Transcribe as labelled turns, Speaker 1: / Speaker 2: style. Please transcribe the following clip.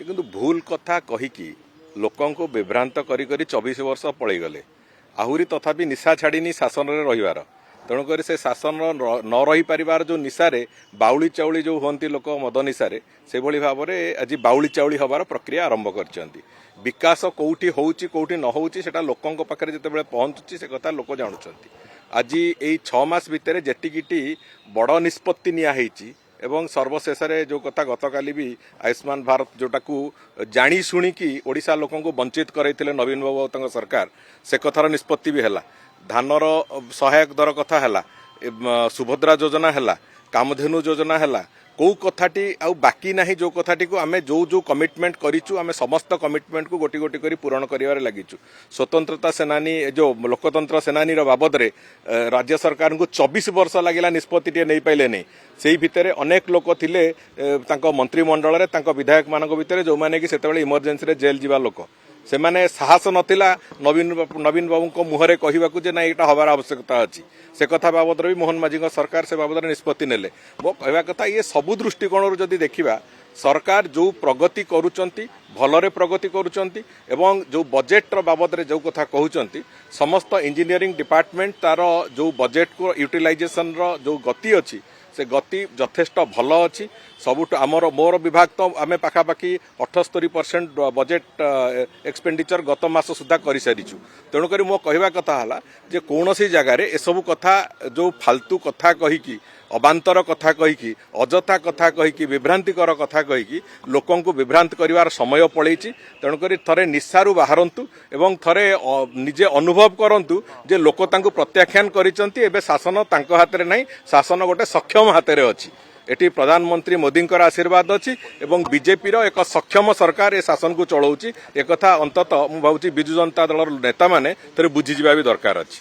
Speaker 1: କିନ୍ତୁ ଭୁଲ କଥା କହିକି ଲୋକଙ୍କୁ ବିଭ୍ରାନ୍ତ କରି 24 ବର୍ଷ ପଳେଇଗଲେ। ଆହୁରି ତଥାପି ନିଶା ଛାଡ଼ିନି ଶାସନରେ ରହିବାର। ତେଣୁକରି ସେ ଶାସନ ନ ରହିପାରିବାର ଯେଉଁ ନିଶାରେ ବାଉଳି ଚାଉଳି ଯେଉଁ ହୁଅନ୍ତି ଲୋକ ମଦ ନିଶାରେ, ସେଭଳି ଭାବରେ ଆଜି ବାଉଳି ଚାଉଳି ହେବାର ପ୍ରକ୍ରିୟା ଆରମ୍ଭ କରିଛନ୍ତି। ବିକାଶ କେଉଁଠି ହେଉଛି କେଉଁଠି ନ ହେଉଛି ସେଟା ଲୋକଙ୍କ ପାଖରେ ଯେତେବେଳେ ପହଞ୍ଚୁଛି ସେ କଥା ଲୋକ ଜାଣୁଛନ୍ତି। ଆଜି ଏଇ 6 ମାସ ଭିତରେ ଯେତିକିଟି ବଡ଼ ନିଷ୍ପତ୍ତି ନିଆହେଇଛି ଏବଂ ସର୍ବଶେଷରେ ଯେଉଁ କଥା ଗତକାଲି ବି ଆୟୁଷ୍ମାନ ଭାରତ ଯେଉଁଟାକୁ ଜାଣି ଶୁଣିକି ଓଡ଼ିଶା ଲୋକଙ୍କୁ ବଞ୍ଚିତ କରାଇଥିଲେ ନବୀନ ବାବୁ ଆଉ ତାଙ୍କ ସରକାର, ସେ କଥାର ନିଷ୍ପତ୍ତି ବି ହେଲା। ଧାନର ସହାୟକ ଦର କଥା ହେଲା, ସୁଭଦ୍ରା ଯୋଜନା ହେଲା, କାମଧେନୁ ଯୋଜନା ହେଲା। କେଉଁ କଥାଟି ଆଉ ବାକି ନାହିଁ ଯେଉଁ କଥାଟିକୁ ଆମେ ଯେଉଁ କମିଟମେଣ୍ଟ କରିଛୁ ଆମେ ସମସ୍ତ କମିଟମେଣ୍ଟକୁ ଗୋଟି ଗୋଟି କରି ପୂରଣ କରିବାରେ ଲାଗିଛୁ। ସ୍ୱତନ୍ତ୍ରତା ସେନାନୀ ଯେଉଁ ଲୋକତନ୍ତ୍ର ସେନାନୀର ବାବଦରେ ରାଜ୍ୟ ସରକାରଙ୍କୁ 24 ବର୍ଷ ଲାଗିଲା ନିଷ୍ପତ୍ତିଟିଏ ନେଇପାରିଲେନି। ସେଇ ଭିତରେ ଅନେକ ଲୋକ ଥିଲେ ତାଙ୍କ ମନ୍ତ୍ରିମଣ୍ଡଳରେ ତାଙ୍କ ବିଧାୟକମାନଙ୍କ ଭିତରେ ଯେଉଁମାନେ କି ସେତେବେଳେ ଇମର୍ଜେନ୍ସିରେ ଜେଲ୍ ଯିବା ଲୋକ। ସେମାନେ ସାହସ ନଥିଲା ନବୀନ ବାବୁଙ୍କ ମୁହଁରେ କହିବାକୁ ଯେ ନାଇଁ ଏଇଟା ହେବାର ଆବଶ୍ୟକତା ଅଛି। ସେ କଥା ବାବଦରେ ବି ମୋହନ ମାଝୀଙ୍କ ସରକାର ସେ ବାବଦରେ ନିଷ୍ପତ୍ତି ନେଲେ। ମୋ କହିବା କଥା ଇଏ ସବୁ ଦୃଷ୍ଟିକୋଣରୁ ଯଦି ଦେଖିବା ସରକାର ଯେଉଁ ପ୍ରଗତି କରୁଛନ୍ତି ଭଲରେ ପ୍ରଗତି କରୁଛନ୍ତି ଏବଂ ଯେଉଁ ବଜେଟ୍ର ବାବଦରେ ଯେଉଁ କଥା କହୁଛନ୍ତି ସମସ୍ତ ଇଞ୍ଜିନିୟରିଂ ଡିପାର୍ଟମେଣ୍ଟ ତାର ଯେଉଁ ବଜେଟ୍କୁ ୟୁଟିଲାଇଜେସନର ଯେଉଁ ଗତି ଅଛି ସେ ଗତି ଯଥେଷ୍ଟ ଭଲ ଅଛି। ସବୁଠୁ ମୋର ବିଭାଗ ତ ଆମେ ପାଖାପାଖି 78% ବଜେଟ୍ ଏକ୍ସପେଣ୍ଡିଚର ଗତ ମାସ ସୁଦ୍ଧା କରିସାରିଛୁ। ତେଣୁକରି ମୋ କହିବା କଥା ହେଲା ଯେ କୌଣସି ଜାଗାରେ ଏସବୁ କଥା ଯେଉଁ ଫାଲତୁ କଥା କହିକି ଅବାନ୍ତର କଥା କହିକି ଅଯଥା କଥା କହିକି ବିଭ୍ରାନ୍ତିକର କଥା କହିକି ଲୋକଙ୍କୁ ବିଭ୍ରାନ୍ତ କରିବାର ସମୟ ପଳେଇଛି। ତେଣୁକରି ଥରେ ନିଶାରୁ ବାହାରନ୍ତୁ ଏବଂ ଥରେ ନିଜେ ଅନୁଭବ କରନ୍ତୁ ଯେ ଲୋକ ତାଙ୍କୁ ପ୍ରତ୍ୟାଖ୍ୟାନ କରିଛନ୍ତି। ଏବେ ଶାସନ ତାଙ୍କ ହାତରେ ନାହିଁ, ଶାସନ ଗୋଟେ ସକ୍ଷମ ହାତରେ ଅଛି। ଏଠି ପ୍ରଧାନମନ୍ତ୍ରୀ ମୋଦିଙ୍କର ଆଶୀର୍ବାଦ ଅଛି ଏବଂ ବିଜେପିର ଏକ ସକ୍ଷମ ସରକାର ଏ ଶାସନକୁ ଚଳାଉଛି। ଏକଥା ଅନ୍ତତଃ ମୁଁ ଭାବୁଛି ବିଜୁ ଜନତା ଦଳର ନେତାମାନେ ଥରେ ବୁଝିଯିବା ବି ଦରକାର ଅଛି।